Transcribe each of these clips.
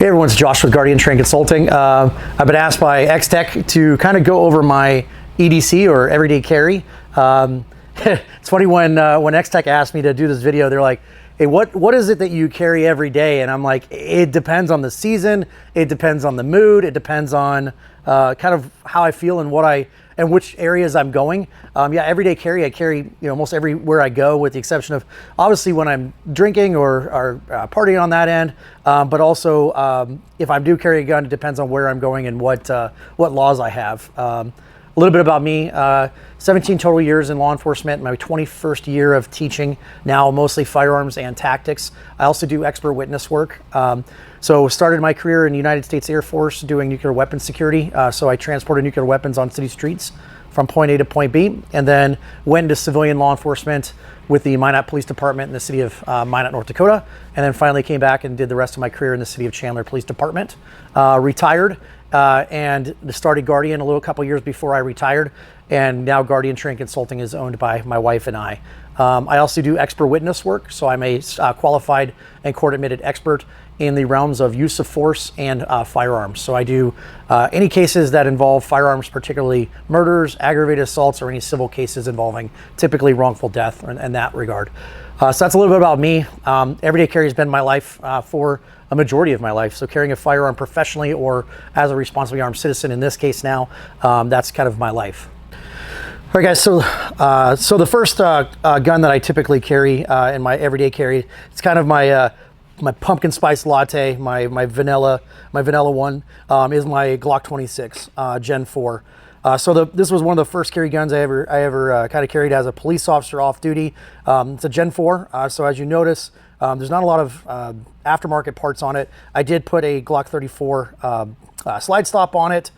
Hey everyone, it's Josh with Guardian Train Consulting. I've been asked by XTech to kind of go over my EDC or everyday carry. It's funny when XTech asked me to do this video, they're like, hey, what is it that you carry every day? And I'm like, it depends on the season, it depends on the mood, it depends on kind of how I feel and which areas I'm going. Yeah, everyday carry, I carry almost everywhere I go, with the exception of obviously when I'm drinking or partying on that end. But also if I do carry a gun, it depends on where I'm going and what laws I have. A little bit about me, 17 total years in law enforcement, my 21st year of teaching, now mostly firearms and tactics. I also do expert witness work. So started my career in the United States Air Force doing nuclear weapons security. So I transported nuclear weapons on city streets from point A to point B, and then went into civilian law enforcement with the Minot Police Department in the city of Minot, North Dakota, and then finally came back and did the rest of my career in the city of Chandler Police Department. Retired and started Guardian a couple years before I retired, and now Guardian Train Consulting is owned by my wife and I. I also do expert witness work, so I'm a qualified and court-admitted expert in the realms of use of force and firearms. So I do any cases that involve firearms, particularly murders, aggravated assaults, or any civil cases involving typically wrongful death in that regard. So that's a little bit about me. Everyday carry has been my life for a majority of my life. So carrying a firearm professionally or as a responsibly armed citizen in this case now, that's kind of my life. All right, guys, so the first gun that I typically carry in my everyday carry, it's kind of my pumpkin spice latte, my vanilla one, is my Glock 26 Gen 4. This was one of the first carry guns I ever kind of carried as a police officer off duty. It's a Gen 4, so as you notice, there's not a lot of aftermarket parts on it. I did put a Glock 34 slide stop on it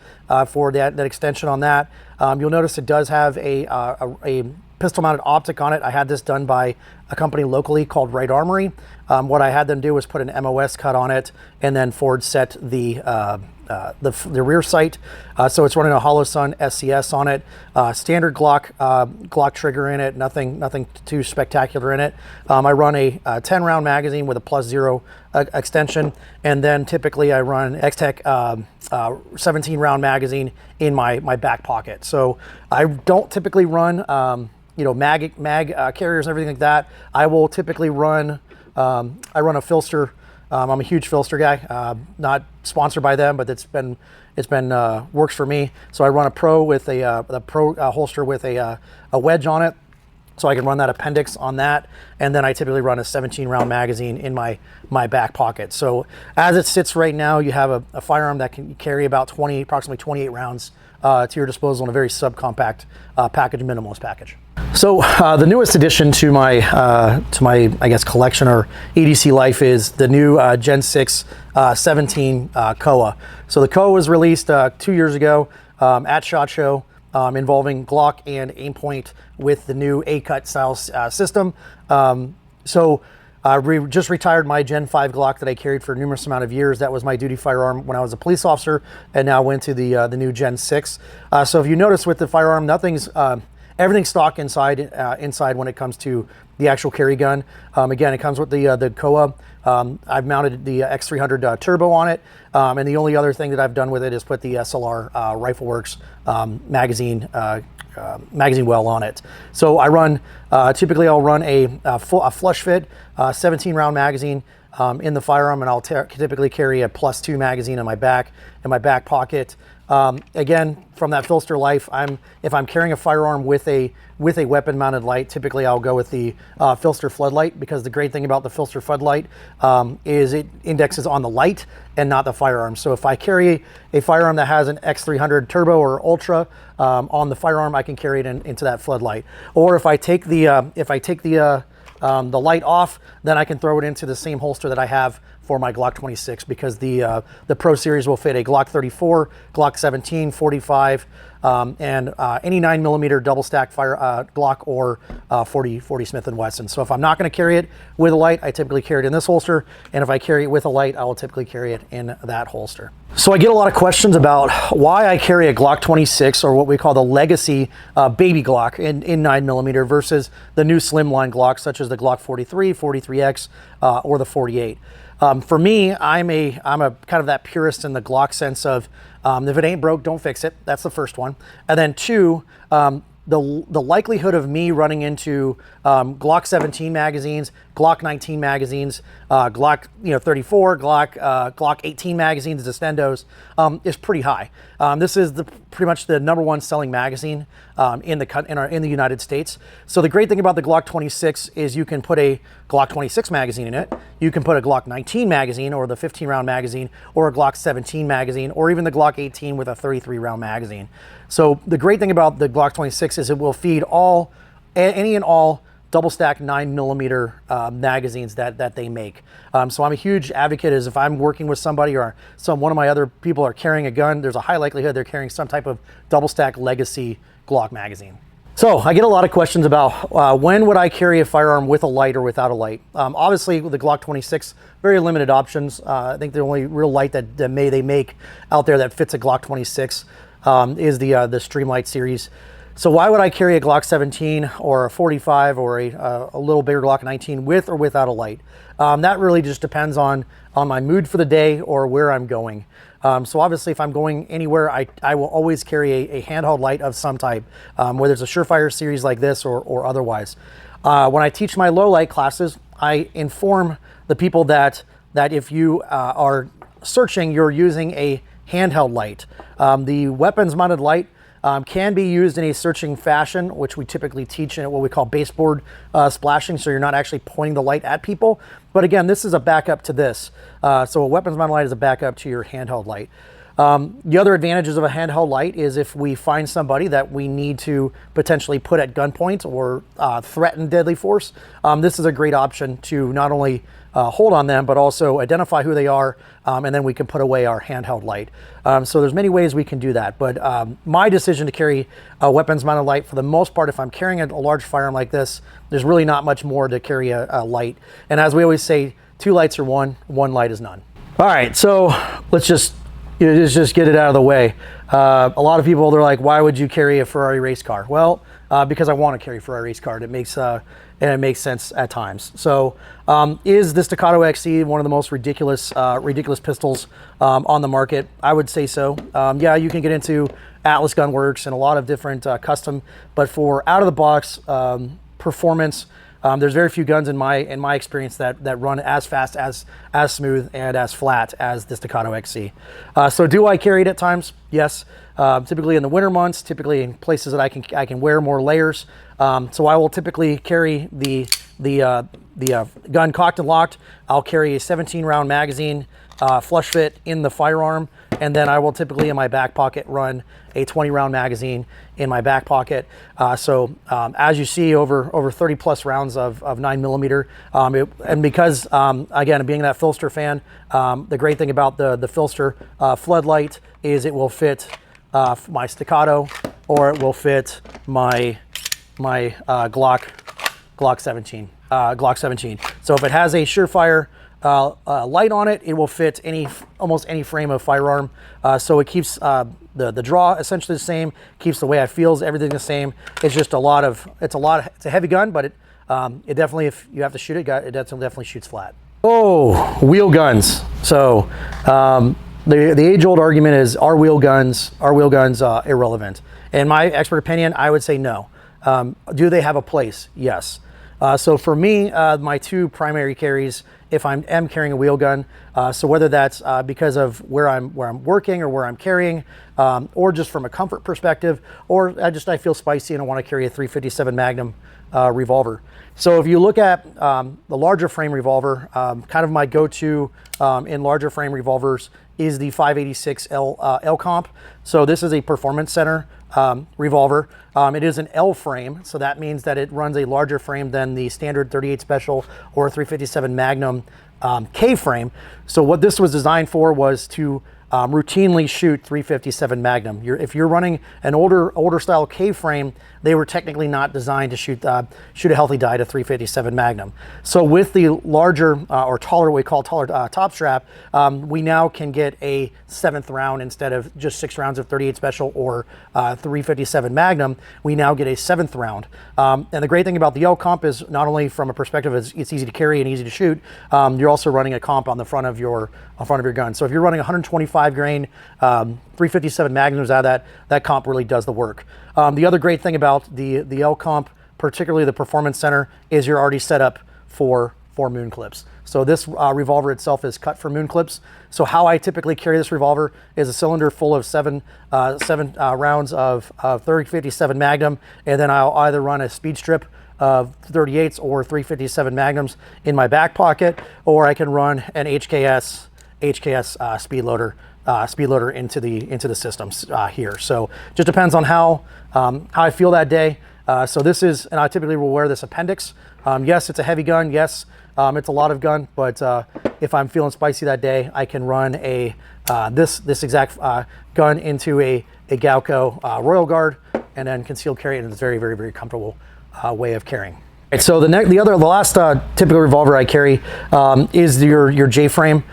for that extension on that. You'll notice it does have a pistol-mounted optic on it. I had this done by a company locally called Right Armory. What I had them do was put an MOS cut on it and then forward set the rear sight. So it's running a Holosun SCS on it. Standard Glock trigger in it. Nothing too spectacular in it. I run a 10-round magazine with a +0 extension, and then typically I run XTech 17-round magazine in my back pocket. So I don't typically run mag carriers and everything like that. I will typically run I run a Filster. I'm a huge Filster guy. Not sponsored by them, but it's been works for me. So I run a Pro with a Pro holster with a wedge on it, so I can run that appendix on that. And then I typically run a 17-round magazine in my back pocket. So as it sits right now, you have a firearm that can carry about approximately 28 rounds to your disposal in a very subcompact package, minimalist package. So the newest addition to my I guess collection or EDC life is the new Gen 6 17 KOA. So the KOA was released 2 years ago at SHOT Show, involving Glock and Aimpoint with the new A-cut style system. So I just retired my Gen 5 Glock that I carried for a numerous amount of years. That was my duty firearm when I was a police officer, and now went to the new Gen 6. So if you notice with the firearm, everything's stock inside when it comes to the actual carry gun. Again, it comes with the KOA. I've mounted the X300 turbo on it, and the only other thing that I've done with it is put the SLR Rifleworks magazine well on it. So I run typically I'll run a flush fit 17-round magazine in the firearm, and I'll typically carry a +2 magazine in my back pocket. Again, from that Filster life, if I'm carrying a firearm with a weapon mounted light, typically I'll go with the Filster floodlight, because the great thing about the Filster floodlight is it indexes on the light and not the firearm. So if I carry a firearm that has an X300 turbo or ultra on the firearm, I can carry it into that floodlight. Or if I take the light off, then I can throw it into the same holster that I have for my Glock 26, because the Pro Series will fit a Glock 34, Glock 17, 45, and any 9mm double stack fire Glock or 40 Smith & Wesson. So if I'm not going to carry it with a light, I typically carry it in this holster, and if I carry it with a light, I will typically carry it in that holster. So I get a lot of questions about why I carry a Glock 26, or what we call the legacy baby Glock in 9mm versus the new slimline Glocks such as the Glock 43, 43X, or the 48. For me, I'm a kind of that purist in the Glock sense of if it ain't broke, don't fix it. That's the first one. And then two, the likelihood of me running into Glock 17 magazines, Glock 19 magazines, Glock 34, Glock 18 magazines, the Stendos, is pretty high. This is pretty much the #1 selling magazine in the United States. So the great thing about the Glock 26 is you can put a Glock 26 magazine in it. You can put a Glock 19 magazine, or the 15-round magazine, or a Glock 17 magazine, or even the Glock 18 with a 33-round magazine. So the great thing about the Glock 26 is it will feed any and all double stack 9mm magazines that they make. So I'm a huge advocate is if I'm working with somebody or one of my other people are carrying a gun, there's a high likelihood they're carrying some type of double stack legacy Glock magazine. So I get a lot of questions about when would I carry a firearm with a light or without a light. Obviously with the Glock 26, very limited options. I think the only real light that they make out there that fits a Glock 26 is the Streamlight series. So why would I carry a Glock 17 or a 45 or a little bigger Glock 19 with or without a light? That really just depends on my mood for the day or where I'm going. So obviously if I'm going anywhere, I will always carry a handheld light of some type, whether it's a Surefire series like this or otherwise. When I teach my low light classes, I inform the people that if you are searching, you're using a handheld light. The weapons mounted light can be used in a searching fashion, which we typically teach in what we call baseboard splashing, so you're not actually pointing the light at people. But again, this is a backup to this. So a weapons mounted light is a backup to your handheld light. The other advantages of a handheld light is if we find somebody that we need to potentially put at gunpoint or threaten deadly force, this is a great option to not only hold on them, but also identify who they are, and then we can put away our handheld light. So there's many ways we can do that, but my decision to carry a weapons mounted light, for the most part, if I'm carrying a large firearm like this, there's really not much more to carry a light. And as we always say, 2 lights are one light is none. All right, so let's just get it out of the way. A lot of people, they're like, why would you carry a Ferrari race car? Well, because I want to carry a Ferrari race car. It makes sense at times. So is the Staccato XE one of the most ridiculous pistols on the market? I would say so. Yeah, you can get into Atlas Gun Works and a lot of different custom, but for out of the box performance, there's very few guns in my experience that run as fast, as smooth, and as flat as the Staccato XE. So do I carry it at times? Yes. Typically in the winter months, typically in places that I can wear more layers. So I will typically carry the gun cocked and locked. I'll carry a 17-round magazine, flush fit in the Firearm, and then I will typically in my back pocket run a 20-round magazine in my back pocket. So as you see, over 30 plus rounds of 9mm, and because again, being that Filster fan, the great thing about the Filster floodlight is it will fit my Staccato, or it will fit my Glock 17. So if it has a Surefire light on it, it will fit almost any frame of firearm. So it keeps the draw essentially the same, keeps the way it feels, everything the same. It's just it's a heavy gun, but it definitely, if you have to shoot it, it definitely shoots flat. Oh, wheel guns. So the age-old argument is, are wheel guns irrelevant? In my expert opinion, I would say no. Do they have a place? Yes. So for me, my 2 primary carries, if I am carrying a wheel gun, so whether that's because of where I'm working or where I'm carrying, or just from a comfort perspective, or I feel spicy and I want to carry a 357 Magnum revolver. So if you look at the larger frame revolver, kind of my go-to in larger frame revolvers is the 586 L Comp. So this is a performance center revolver. It is an L frame, so that means that it runs a larger frame than the standard 38 Special or 357 Magnum K frame. So what this was designed for was to routinely shoot 357 Magnum. If you're running an older style K-frame, they were technically not designed to shoot a healthy die to 357 Magnum. So with the larger or taller, what we call taller top strap, we now can get a 7th round instead of just 6 rounds of 38 Special or 357 Magnum. We now get a 7th round. And the great thing about the L comp is not only from a perspective it's easy to carry and easy to shoot, you're also running a comp on the front of your gun. So if you're running 125 grain 357 Magnums out of that comp really does the work. The other great thing about the L comp, particularly the Performance Center, is you're already set up for moon clips. So this revolver itself is cut for moon clips. So how I typically carry this revolver is a cylinder full of seven rounds of 357 Magnum, and then I'll either run a speed strip of 38s or 357 Magnums in my back pocket, or I can run an HKS speed loader into the systems here. So just depends on how I feel that day. So this is, and I typically will wear this appendix. Yes, it's a heavy gun. Yes, it's a lot of gun, but if I'm feeling spicy that day, I can run a this exact gun into a Galco Royal Guard, and then concealed carry it, and it's very, very, very comfortable way of carrying. Right, so the last typical revolver I carry is your J-frame.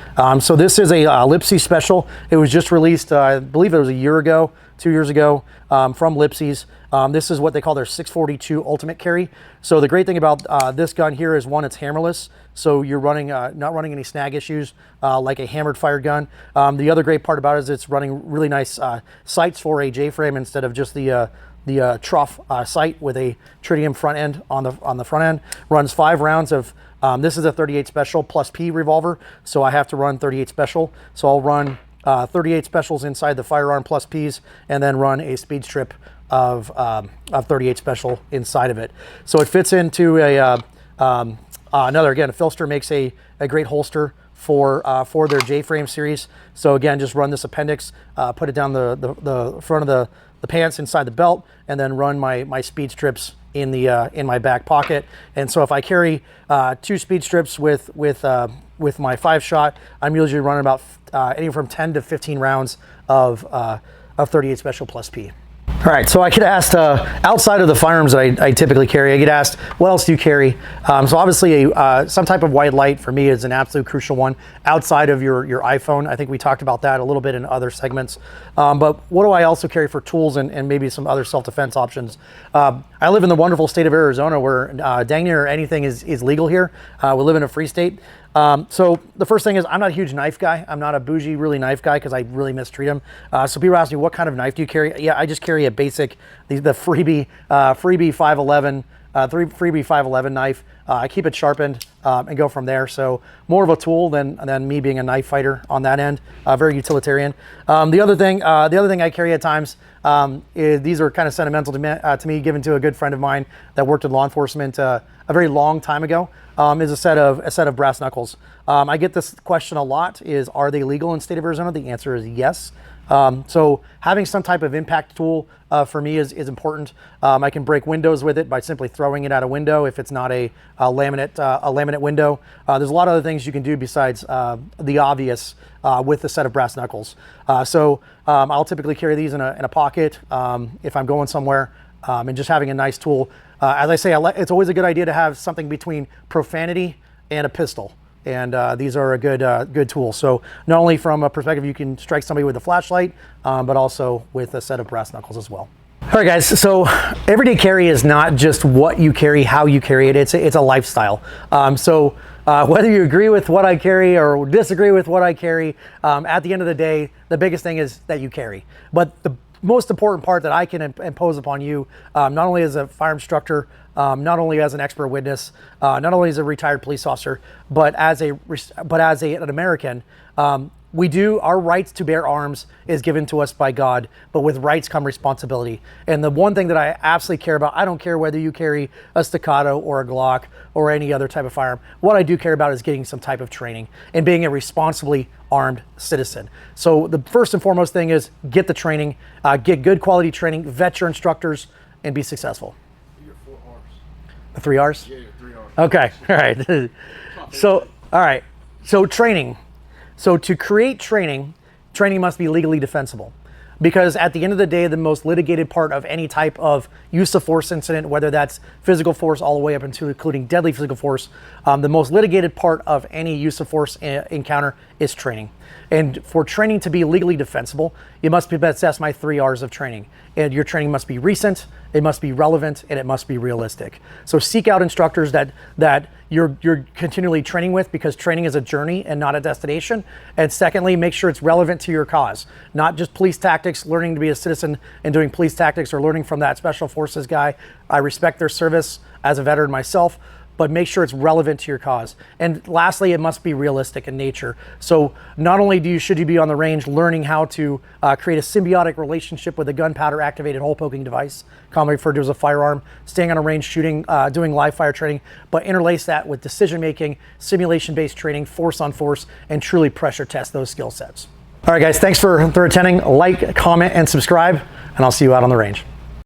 So this is a Lipsy Special. It was just released, I believe it was a year ago, 2 years ago, from Lipsy's. This is what they call their 642 Ultimate Carry. So the great thing about this gun here is, one, it's hammerless. So you're running not running any snag issues like a hammered fired gun. The other great part about it is it's running really nice sights for a J-frame instead of just the trough sight with a tritium front end on the front end. Runs 5 rounds of this is a 38 Special plus P revolver, so I have to run 38 Special. So I'll run 38 Specials inside the Firearm plus Ps, and then run a speed strip of 38 Special inside of it. So it fits into another, again, Filster makes a great holster for their J-frame series. So again, just run this appendix, put it down the front of the pants inside the belt, and then run my speed strips in my back pocket. And so if I carry 2 speed strips with my 5-shot, I'm usually running about anywhere from 10 to 15 rounds of 38 Special plus P. All right, so I get asked, outside of the firearms that I typically carry, I get asked, what else do you carry? So obviously some type of white light for me is an absolute crucial one outside of your iPhone. I think we talked about that a little bit in other segments. But what do I also carry for tools and maybe some other self-defense options? I live in the wonderful state of Arizona where dang near anything is legal here. We live in a free state. So the first thing is, I'm not a huge knife guy. I'm not a bougie really knife guy because I really mistreat them. So people ask me, what kind of knife do you carry? Yeah, I just carry a basic, the freebie 511, freebie 511 knife. I keep it sharpened and go from there. So more of a tool than me being a knife fighter on that end. Very utilitarian. The other thing I carry at times, these are kind of sentimental to me, given to a good friend of mine that worked in law enforcement a very long time ago. Is a set of brass knuckles. I get this question a lot: are they legal in the state of Arizona? The answer is yes. So having some type of impact tool for me is important. I can break windows with it by simply throwing it out a window if it's not a laminate window. There's a lot of other things you can do besides the obvious with the set of brass knuckles. So I'll typically carry these in a pocket if I'm going somewhere, and just having a nice tool. As I say, it's always a good idea to have something between profanity and a pistol. And these are a good tool. So not only from a perspective you can strike somebody with a flashlight, but also with a set of brass knuckles as well. All right, guys, so everyday carry is not just what you carry, how you carry it. It's a lifestyle. So whether you agree with what I carry or disagree with what I carry, at the end of the day, the biggest thing is that you carry. But the most important part that I can impose upon you, not only as a fire instructor, not only as an expert witness, not only as a retired police officer, but as an American, our rights to bear arms is given to us by God, but with rights come responsibility. And the one thing that I absolutely care about, I don't care whether you carry a Staccato or a Glock or any other type of firearm. What I do care about is getting some type of training and being a responsibly armed citizen. So the first and foremost thing is get the training, get good quality training, vet your instructors, and be successful. Your 4 R's. The 3 R's? Yeah, your 3 R's. Okay, all right. So, all right, so training. So to create training, training must be legally defensible. Because at the end of the day, the most litigated part of any type of use of force incident, whether that's physical force all the way up into including deadly physical force, the most litigated part of any use of force encounter is training. And for training to be legally defensible, you must possess my 3 R's of training. And your training must be recent, it must be relevant, and it must be realistic. So seek out instructors that you're continually training with, because training is a journey and not a destination. And secondly, make sure it's relevant to your cause, not just police tactics, learning to be a citizen and doing police tactics, or learning from that special forces guy. I respect their service as a veteran myself, but make sure it's relevant to your cause. And lastly, it must be realistic in nature. So not only should you be on the range learning how to create a symbiotic relationship with a gunpowder activated hole poking device, commonly referred to as a firearm, staying on a range shooting, doing live fire training, but interlace that with decision making, simulation based training, force on force, and truly pressure test those skill sets. All right guys, thanks for attending. Like, comment, and subscribe, and I'll see you out on the range.